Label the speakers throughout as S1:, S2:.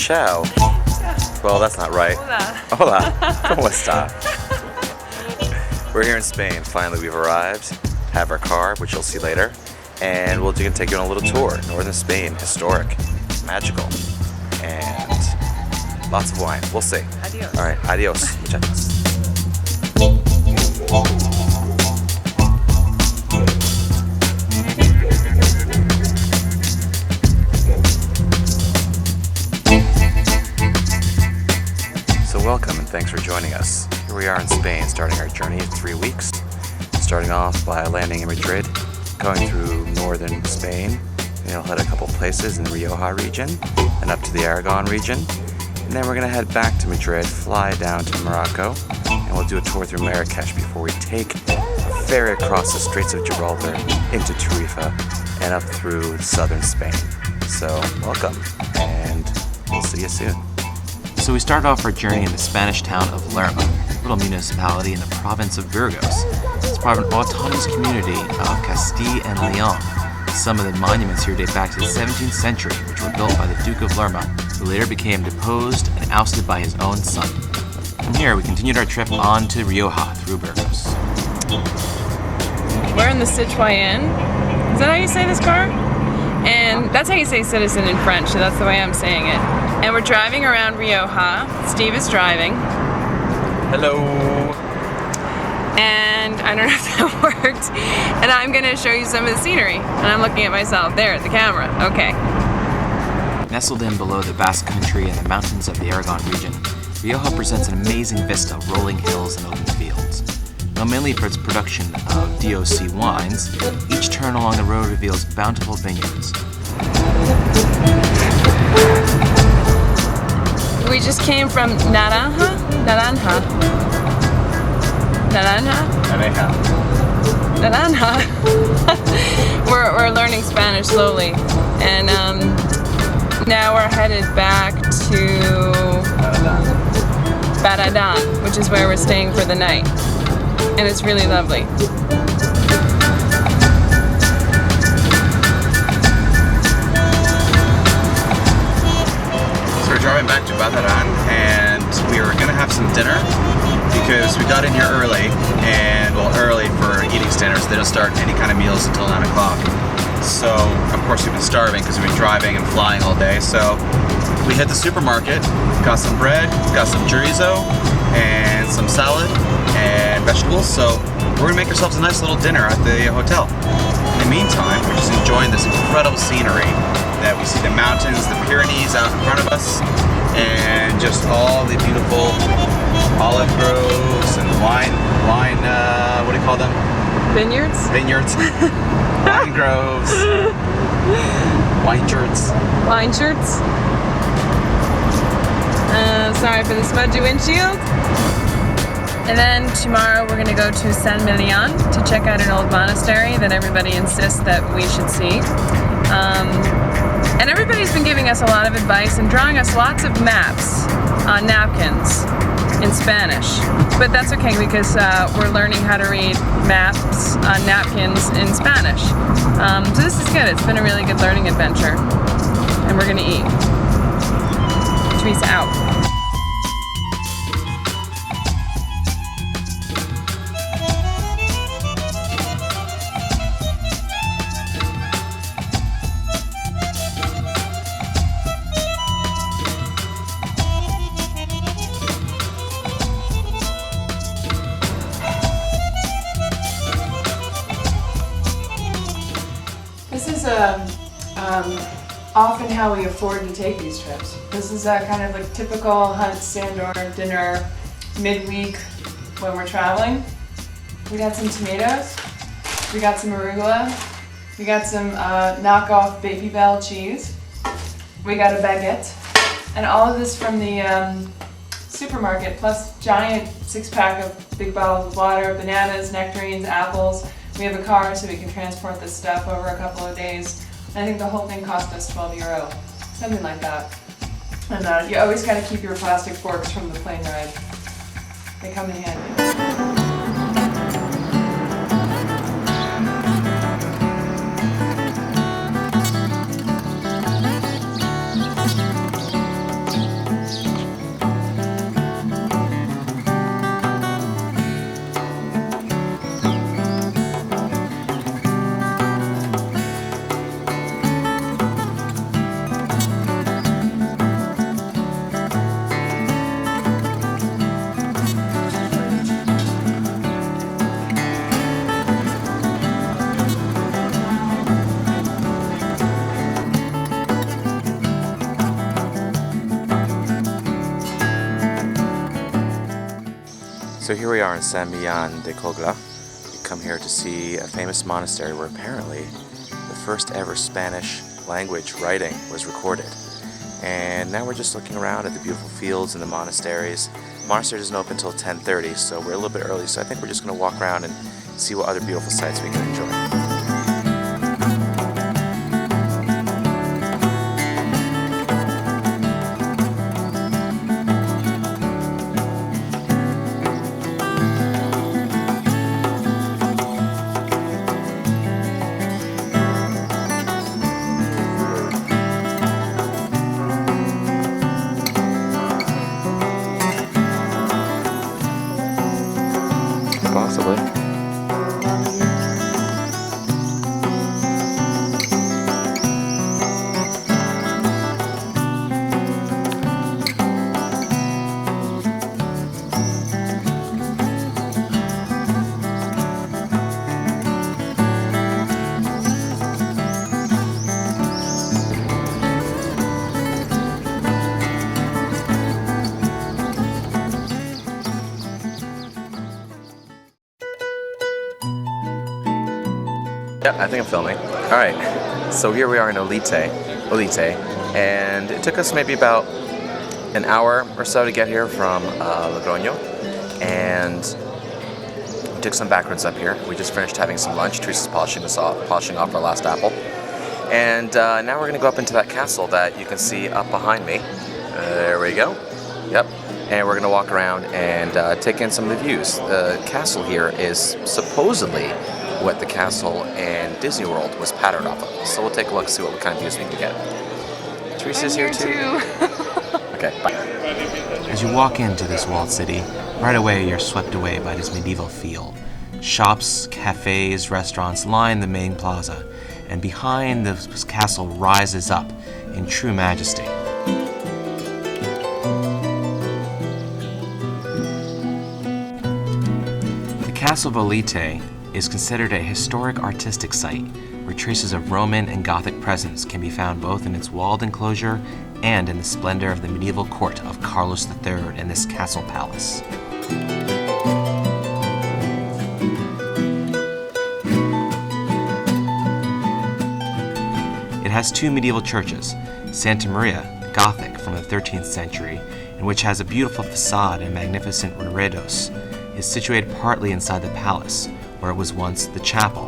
S1: Ciao. Well, that's not right.
S2: Hola.
S1: Hola. ¿Cómo está? We're here in Spain. Finally, we've arrived. Have our car, which you'll see later. And we'll take you on a little tour. Northern Spain, historic, magical, and lots of wine. We'll see.
S2: Adios.
S1: All right. Adios, muchachos. So welcome and thanks for joining us. Here we are in Spain, starting our journey of 3 weeks. Starting off by landing in Madrid, going through northern Spain. We'll head a couple places in the Rioja region and up to the Aragon region. And then we're going to head back to Madrid, fly down to Morocco, and we'll do a tour through Marrakesh before we take a ferry across the Straits of Gibraltar into Tarifa and up through southern Spain. So welcome, and we'll see you soon. So we started off our journey in the Spanish town of Lerma, a little municipality in the province of Burgos. It's part of an autonomous community of Castile and Leon. Some of the monuments here date back to the 17th century, which were built by the Duke of Lerma, who later became deposed and ousted by his own son. From here, we continued our trip on to Rioja through Burgos.
S2: We're in the Citoyen. Is that how you say this car? And that's how you say citizen in French, so that's the way I'm saying it. And we're driving around Rioja. Steve is driving.
S1: Hello.
S2: And I don't know if that worked. And I'm gonna show you some of the scenery. And I'm looking at myself there at the camera. Okay.
S1: Nestled in below the Basque Country and the mountains of the Aragon region, Rioja presents an amazing vista of rolling hills and open fields. Known mainly for its production of DOC wines, each turn along the road reveals bountiful vineyards.
S2: We just came from Naranja. We're learning Spanish slowly, and now we're headed back to Baradan, which is where we're staying for the night, and it's really lovely.
S1: So we're driving back to Baradan, and we were gonna have some dinner because we got in here early, and well, early for eating standards. They don't start any kind of meals until 9 o'clock. So of course we've been starving because we've been driving and flying all day. So we hit the supermarket, got some bread, got some chorizo, and some salad and vegetables. So we're gonna make ourselves a nice little dinner at the hotel. In the meantime, we're just enjoying this incredible scenery that we see the mountains, the Pyrenees out in front of us, and just all the beautiful olive groves and wine, what do you call them?
S2: Vineyards?
S1: Vineyards. Wine groves. Wine shirts.
S2: Wine shirts. Sorry for the smudgy windshield. And then tomorrow we're going to go to San Milian to check out an old monastery that everybody insists that we should see. And everybody's been giving us a lot of advice and drawing us lots of maps on napkins in Spanish. But that's okay because we're learning how to read maps on napkins in Spanish. So this is good. It's been a really good learning adventure. And we're going to eat. Theresa out. This is often how we afford to take these trips. This is a kind of like typical Hunt Sandor dinner midweek when we're traveling. We got some tomatoes, we got some arugula, we got some knockoff Baby Bell cheese, we got a baguette, and all of this from the supermarket, plus giant 6-pack of big bottles of water, bananas, nectarines, apples. We have a car so we can transport this stuff over a couple of days. And I think the whole thing cost us €12, something like that. And you always got to keep your plastic forks from the plane ride. They come in handy.
S1: So here we are in San Millán de Cogla. We come here to see a famous monastery where apparently the first ever Spanish language writing was recorded. And now we're just looking around at the beautiful fields and the monasteries. The monastery doesn't open until 10:30, so we're a little bit early, so I think we're just going to walk around and see what other beautiful sights we can enjoy. Possibly. Yep, I think I'm filming. Alright, so here we are in Olite, and it took us maybe about an hour or so to get here from Logroño, and we took some back roads up here. We just finished having some lunch. Teresa's polishing off our last apple. And now we're going to go up into that castle that you can see up behind me. There we go. Yep. And we're going to walk around and take in some of the views. The castle here is supposedly what the castle in Disney World was patterned off of. So we'll take a look, see what kind of views we can get. Teresa's here too. Okay, bye. As you walk into this walled city, right away you're swept away by this medieval feel. Shops, cafes, restaurants line the main plaza, and behind the castle rises up in true majesty. The Castle of Olite is considered a historic artistic site where traces of Roman and Gothic presence can be found both in its walled enclosure and in the splendor of the medieval court of Carlos III in this castle palace. It has two medieval churches, Santa Maria, Gothic from the 13th century, and which has a beautiful facade and magnificent reredos, is situated partly inside the palace, where it was once the chapel,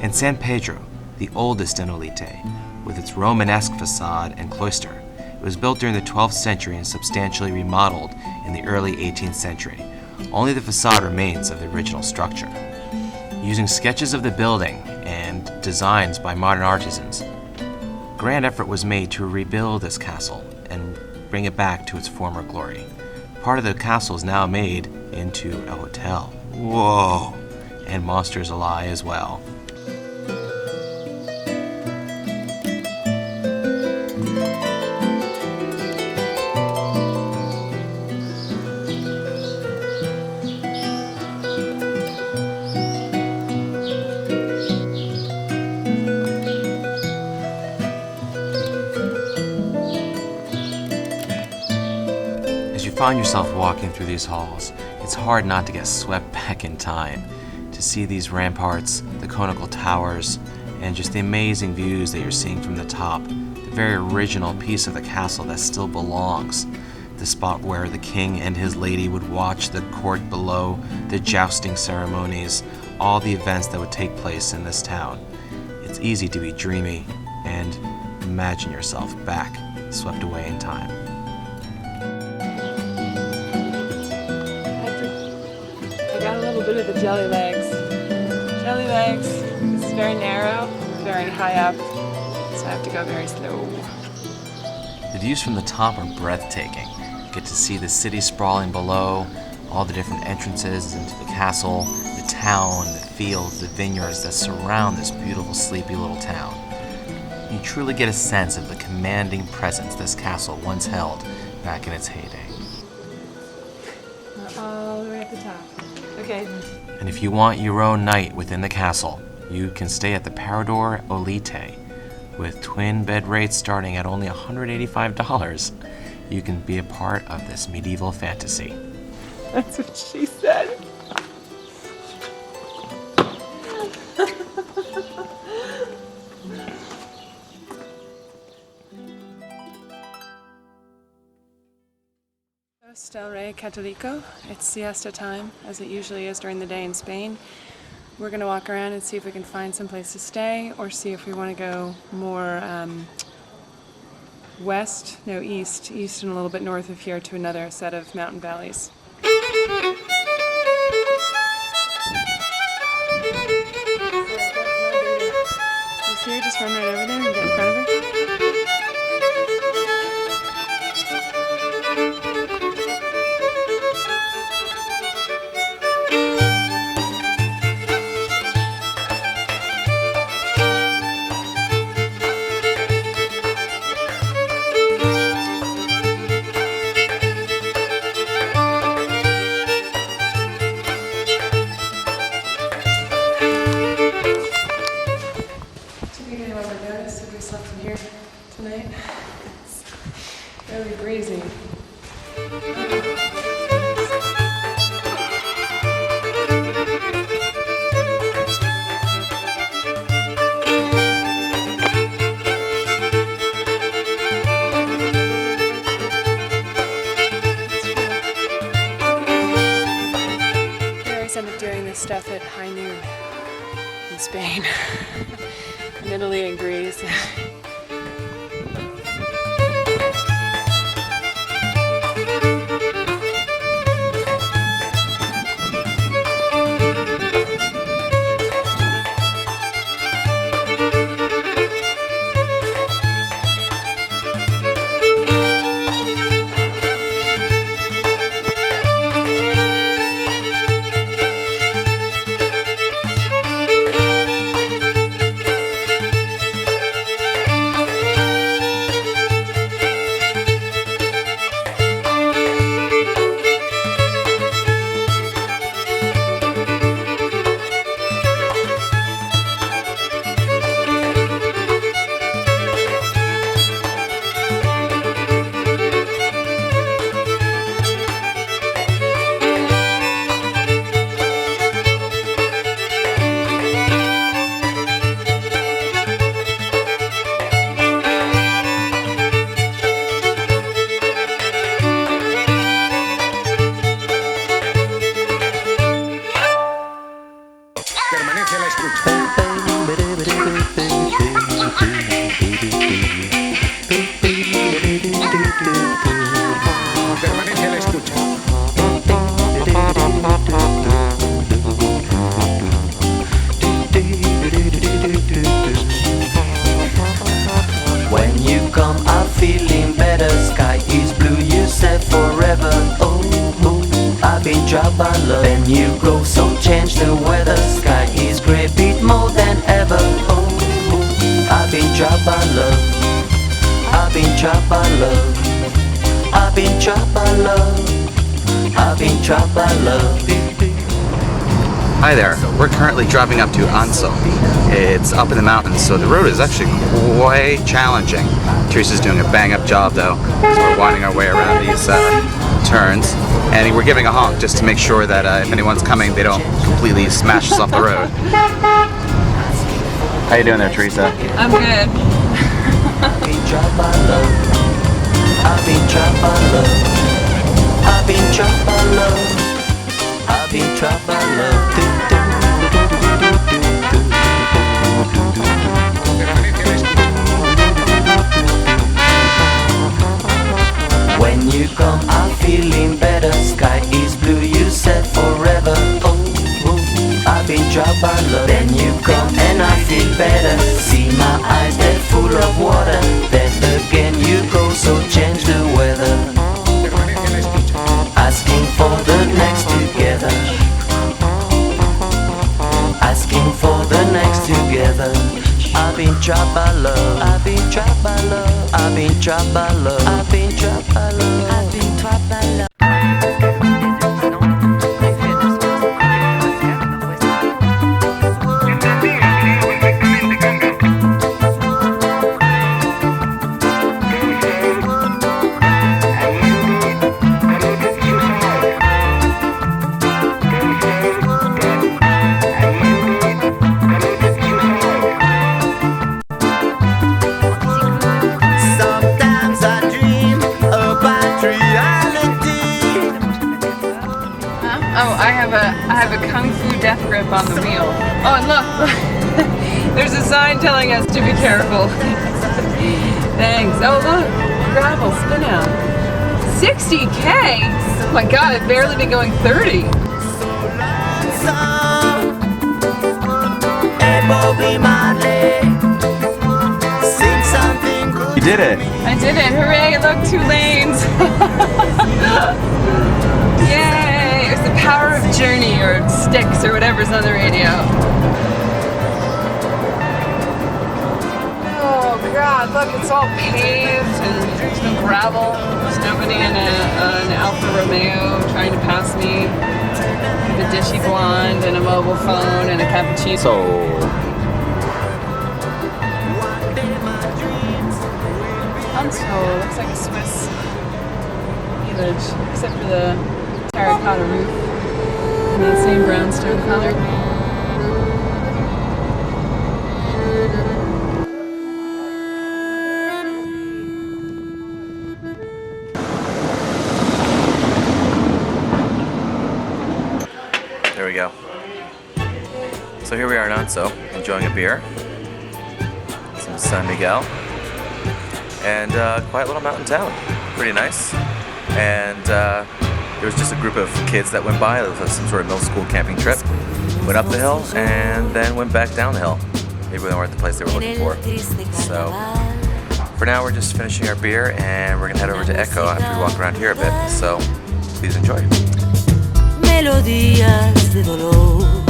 S1: and San Pedro, the oldest in Olite, with its Romanesque facade and cloister. It was built during the 12th century and substantially remodeled in the early 18th century. Only the facade remains of the original structure. Using sketches of the building and designs by modern artisans, grand effort was made to rebuild this castle and bring it back to its former glory. Part of the castle is now made into a hotel. Whoa! And monsters lie as well. As you find yourself walking through these halls, it's hard not to get swept back in time to see these ramparts, the conical towers, and just the amazing views that you're seeing from the top. The very original piece of the castle that still belongs. The spot where the king and his lady would watch the court below, the jousting ceremonies, all the events that would take place in this town. It's easy to be dreamy and imagine yourself back, swept away in time.
S2: I got a little bit of the jelly legs. Jelly legs. This is very narrow, very high up, so I have to go very slow.
S1: The views from the top are breathtaking. You get to see the city sprawling below, all the different entrances into the castle, the town, the fields, the vineyards that surround this beautiful, sleepy little town. You truly get a sense of the commanding presence this castle once held back in its heyday.
S2: We're all the way at the top. Okay.
S1: And if you want your own night within the castle, you can stay at the Parador Olite. With twin bed rates starting at only $185, you can be a part of this medieval fantasy.
S2: That's what she said. Del Rey Catolico. It's siesta time, as it usually is during the day in Spain. We're going to walk around and see if we can find some place to stay, or see if we want to go more east and a little bit north of here to another set of mountain valleys. You see her just run right over there and get in front of her? Tonight. It's really breezy. We always end up doing this stuff at high noon in Spain, in Italy and Greece.
S3: When you come, I'm feeling better. Sky is blue, you said forever. Oh, oh, I've been dropped by love. Then you go, so change the weather. Sky is grey, beat more than ever. Oh, oh, I've been dropped by love. I've been dropped by love. I've been dropped by love. I've been dropped by love.
S1: Hi there, we're currently driving up to Ansel. It's up in the mountains, so the road is actually quite challenging. Theresa's doing a bang-up job though, so we're winding our way around these turns, and we're giving a honk just to make sure that if anyone's coming, they don't completely smash us off the road. How you doing there, Theresa?
S2: I'm good.
S3: I've been dropped by love. I've been dropped by love. I've been dropped by love. I've been dropped by love. When you come, I'm feeling better. Sky is blue, you said forever. Oh, oh, I've been dropped by love. Then you come and I feel better. See my eyes, they're full of water. Then again you go, so change the weather. Asking for the next together. Asking for the next together. I've been dropped by love. I've been dropped by love. I've been dropped by love. I've been dropped by love. I've been dropped by love.
S2: have a kung fu death grip on the wheel. Oh, and look, there's a sign telling us to be careful. Thanks. Oh, look, gravel, spin out. 60K? Oh my God, I've barely been going 30.
S1: You did it!
S2: I did it, hooray, look, 2 lanes. Yay, it's the power of Journey or Styx or whatever's on the radio. Oh God, look, it's all paved and there's no gravel. There's nobody in an Alfa Romeo trying to pass me with a dishy blonde and a mobile phone and a cappuccino.
S1: So,
S2: Huntsville looks like a Swiss village, except for the terracotta roof and that same brownstone color.
S1: there we go. So here we are in Anso, enjoying a beer, some San Miguel, and quiet little mountain town. Pretty nice. And there was just a group of kids that went by. It was some sort of middle school camping trip. Went up the hill and then went back down the hill. Maybe they weren't the place they were looking for. So for now, we're just finishing our beer and we're gonna head over to Echo after we walk around here a bit. So please enjoy.
S3: Melodías de dolor.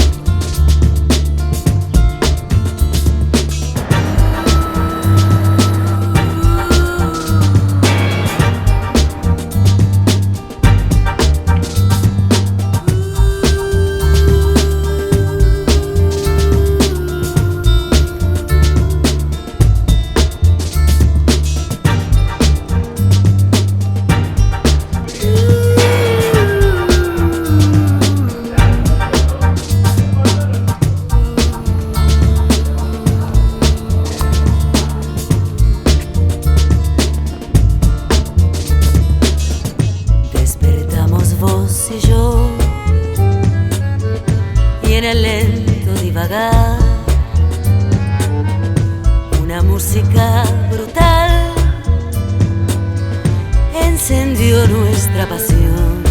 S3: Una música brutal encendió nuestra pasión.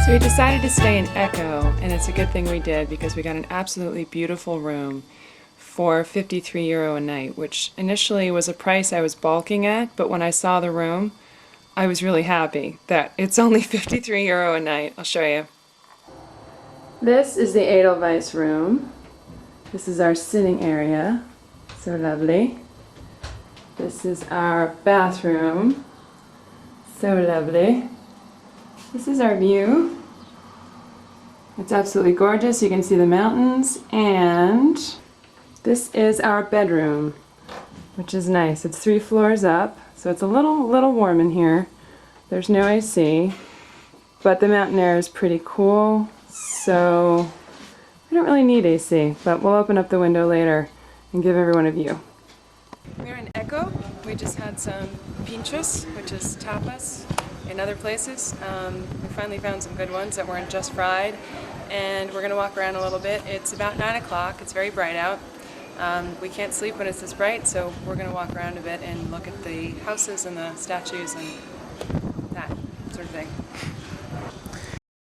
S2: We decided to stay in Echo, and it's a good thing we did because we got an absolutely beautiful room for €53 a night, which initially was a price I was balking at, but when I saw the room, I was really happy that it's only €53 a night. I'll show you. This is the Edelweiss room. This is our sitting area. So lovely. This is our bathroom. So lovely. This is our view. It's absolutely gorgeous. You can see the mountains, and this is our bedroom, which is nice. It's 3 floors up, so it's a little warm in here. There's no AC, but the mountain air is pretty cool. So we don't really need AC, but we'll open up the window later and give everyone a view. We're in Echo. We just had some pinchos, which is tapas, in other places. We finally found some good ones that weren't just fried, and we're going to walk around a little bit. It's about 9 o'clock. It's very bright out. We can't sleep when it's this bright, so we're going to walk around a bit and look at the houses and the statues and that sort of thing.